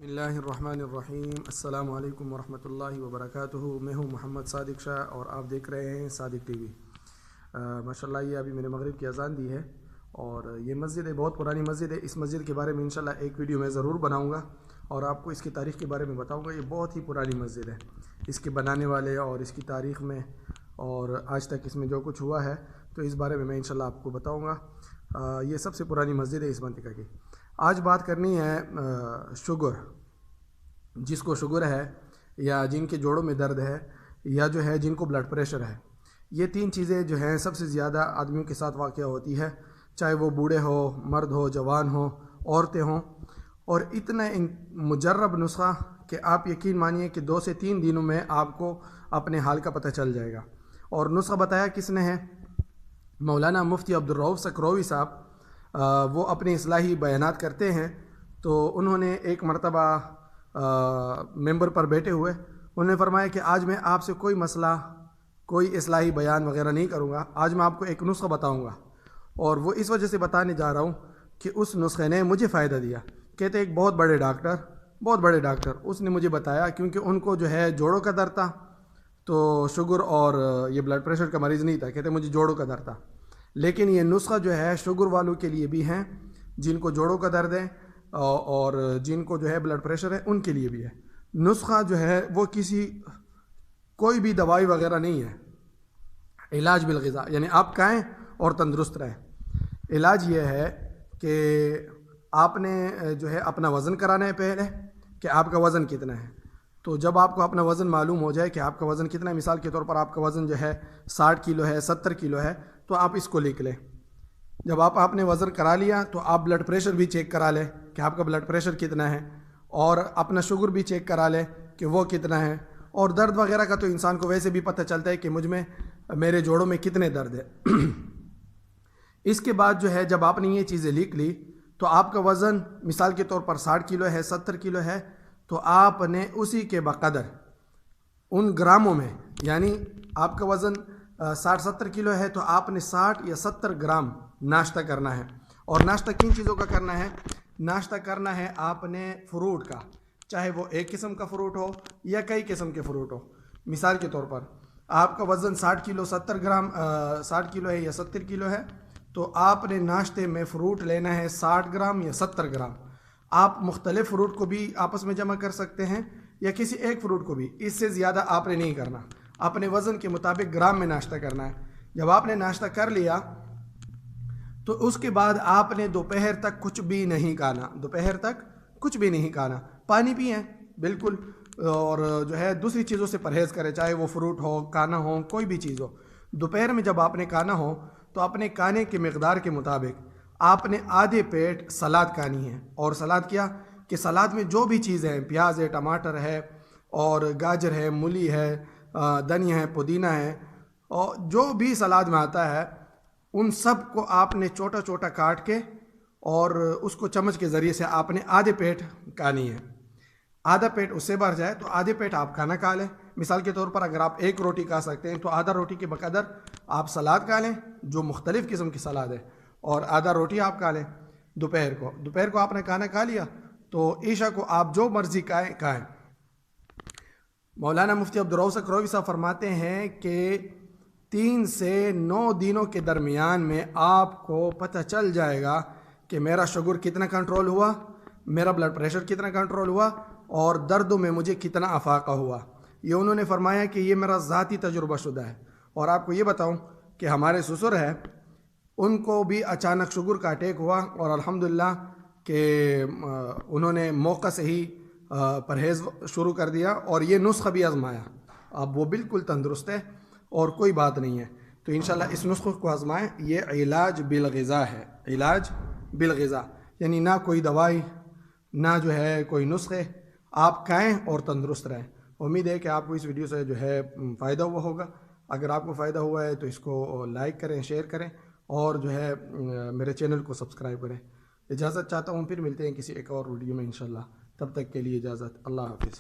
بسم اللہ الرحمن الرحیم۔ السلام علیکم ورحمۃ اللہ وبرکاتہ۔ میں ہوں محمد صادق شاہ اور آپ دیکھ رہے ہیں صادق ٹی وی۔ ماشاءاللہ یہ ابھی میں نے مغرب کی اذان دی ہے اور یہ مسجد ہے، بہت پرانی مسجد ہے۔ اس مسجد کے بارے میں انشاءاللہ ایک ویڈیو میں ضرور بناؤں گا اور آپ کو اس کی تاریخ کے بارے میں بتاؤں گا۔ یہ بہت ہی پرانی مسجد ہے، اس کے بنانے والے اور اس کی تاریخ میں اور آج تک اس میں جو کچھ ہوا ہے تو اس بارے میں انشاءاللہ آپ کو بتاؤں گا۔ یہ سب سے پرانی مسجد ہے اس منطقہ کی۔ آج بات کرنی ہے شوگر، جس کو شوگر ہے یا جن کے جوڑوں میں درد ہے یا جو ہے جن کو بلڈ پریشر ہے، یہ تین چیزیں جو ہیں سب سے زیادہ آدمیوں کے ساتھ واقع ہوتی ہے، چاہے وہ بوڑھے ہو، مرد ہو، جوان ہو، عورتیں ہوں۔ اور اتنا مجرب نسخہ کہ آپ یقین مانیے کہ 2 سے 3 دنوں میں آپ کو اپنے حال کا پتہ چل جائے گا۔ اور نسخہ بتایا کس نے ہے؟ مولانا مفتی عبدالرؤف سکروی صاحب۔ وہ اپنے اصلاحی بیانات کرتے ہیں تو انہوں نے ایک مرتبہ ممبر پر بیٹھے ہوئے انہوں نے فرمایا کہ آج میں آپ سے کوئی مسئلہ، کوئی اصلاحی بیان وغیرہ نہیں کروں گا، آج میں آپ کو ایک نسخہ بتاؤں گا۔ اور وہ اس وجہ سے بتانے جا رہا ہوں کہ اس نسخے نے مجھے فائدہ دیا۔ کہتے ایک بہت بڑے ڈاکٹر اس نے مجھے بتایا، کیونکہ ان کو جو ہے جوڑوں کا درد تھا، تو شوگر اور یہ بلڈ پریشر کا مریض نہیں تھا۔ کہتے مجھے جوڑوں کا درد تھا، لیکن یہ نسخہ جو ہے شوگر والوں کے لیے بھی ہیں، جن کو جوڑوں کا درد ہے اور جن کو جو ہے بلڈ پریشر ہے ان کے لیے بھی ہے۔ نسخہ جو ہے وہ کوئی بھی دوائی وغیرہ نہیں ہے، علاج بالغذا، یعنی آپ کھائیں اور تندرست رہیں۔ علاج یہ ہے کہ آپ نے جو ہے اپنا وزن کرانا ہے پہلے کہ آپ کا وزن کتنا ہے۔ تو جب آپ کو اپنا وزن معلوم ہو جائے کہ آپ کا وزن کتنا ہے، مثال کے طور پر آپ کا وزن جو ہے 60 کلو ہے، 70 کلو ہے، تو آپ اس کو لکھ لیں۔ جب آپ نے وزن کرا لیا تو آپ بلڈ پریشر بھی چیک کرا لیں کہ آپ کا بلڈ پریشر کتنا ہے، اور اپنا شوگر بھی چیک کرا لیں کہ وہ کتنا ہے۔ اور درد وغیرہ کا تو انسان کو ویسے بھی پتہ چلتا ہے کہ مجھ میں، میرے جوڑوں میں کتنے درد ہے۔ اس کے بعد جو ہے جب آپ نے یہ چیزیں لکھ لی تو آپ کا وزن مثال کے طور پر 60 کلو ہے، 70 کلو ہے، تو آپ نے اسی کے بقدر ان گراموں میں، یعنی آپ کا وزن 60-70 کلو ہے تو آپ نے 60 یا 70 گرام ناشتہ کرنا ہے۔ اور ناشتہ کن چیزوں کا کرنا ہے؟ ناشتہ کرنا ہے آپ نے فروٹ کا، چاہے وہ ایک قسم کا فروٹ ہو یا کئی قسم کے فروٹ ہو۔ مثال کے طور پر آپ کا وزن 60 کلو 70 گرام 60 کلو ہے یا 70 کلو ہے، تو آپ نے ناشتے میں فروٹ لینا ہے 60 گرام یا 70 گرام۔ آپ مختلف فروٹ کو بھی آپس میں جمع کر سکتے ہیں یا کسی ایک فروٹ کو بھی، اس سے زیادہ آپ نے نہیں کرنا، اپنے وزن کے مطابق گرام میں ناشتہ کرنا ہے۔ جب آپ نے ناشتہ کر لیا تو اس کے بعد آپ نے دوپہر تک کچھ بھی نہیں کھانا، دوپہر تک کچھ بھی نہیں کھانا، پانی پئیں بالکل، اور جو ہے دوسری چیزوں سے پرہیز کریں، چاہے وہ فروٹ ہو، کھانا ہو، کوئی بھی چیز ہو۔ دوپہر میں جب آپ نے کھانا ہو تو اپنے کھانے کی مقدار کے مطابق آپ نے آدھے پیٹ سلاد کھانی ہے۔ اور سلاد کیا کہ سلاد میں جو بھی چیزیں ہیں، پیاز ہے، ٹماٹر ہے اور گاجر ہے، مولی ہے، دھنیا ہے، پودینہ ہے، اور جو بھی سلاد میں آتا ہے ان سب کو آپ نے چھوٹا چھوٹا کاٹ کے اور اس کو چمچ کے ذریعے سے آپ نے آدھے پیٹ کھانی ہے۔ آدھا پیٹ اس سے بھر جائے تو آدھے پیٹ آپ کھانا کھا لیں۔ مثال کے طور پر اگر آپ ایک روٹی کھا سکتے ہیں تو آدھا روٹی کے بقدر آپ سلاد کھا لیں، جو مختلف قسم کی سلاد ہے، اور آدھا روٹی آپ کھا لیں۔ دوپہر کو آپ نے کھانا کھا لیا تو عشاء کو آپ جو مرضی کھائیں۔ مولانا مفتی عبدالرؤف سکروی صاحب فرماتے ہیں کہ 3 سے 9 دنوں کے درمیان میں آپ کو پتہ چل جائے گا کہ میرا شوگر کتنا کنٹرول ہوا، میرا بلڈ پریشر کتنا کنٹرول ہوا، اور دردوں میں مجھے کتنا افاقہ ہوا۔ یہ انہوں نے فرمایا کہ یہ میرا ذاتی تجربہ شدہ ہے۔ اور آپ کو یہ بتاؤں کہ ہمارے سسر ہے، ان کو بھی اچانک شوگر کا اٹیک ہوا اور الحمدللہ کہ انہوں نے موقع سے ہی پرہیز شروع کر دیا اور یہ نسخہ بھی آزمایا، اب وہ بالکل تندرست ہے اور کوئی بات نہیں ہے۔ تو انشاءاللہ اس نسخے کو آزمائیں۔ یہ علاج بالغذا ہے، علاج بالغذا، یعنی نہ کوئی دوائی، نہ جو ہے کوئی نسخے، آپ کھائیں اور تندرست رہیں۔ امید ہے کہ آپ کو اس ویڈیو سے جو ہے فائدہ ہوا ہوگا۔ اگر آپ کو فائدہ ہوا ہے تو اس کو لائک کریں، شیئر کریں، اور جو ہے میرے چینل کو سبسکرائب کریں۔ اجازت چاہتا ہوں، پھر ملتے ہیں کسی ایک اور ویڈیو میں انشاءاللہ۔ تب تک کے لیے اجازت، اللہ حافظ۔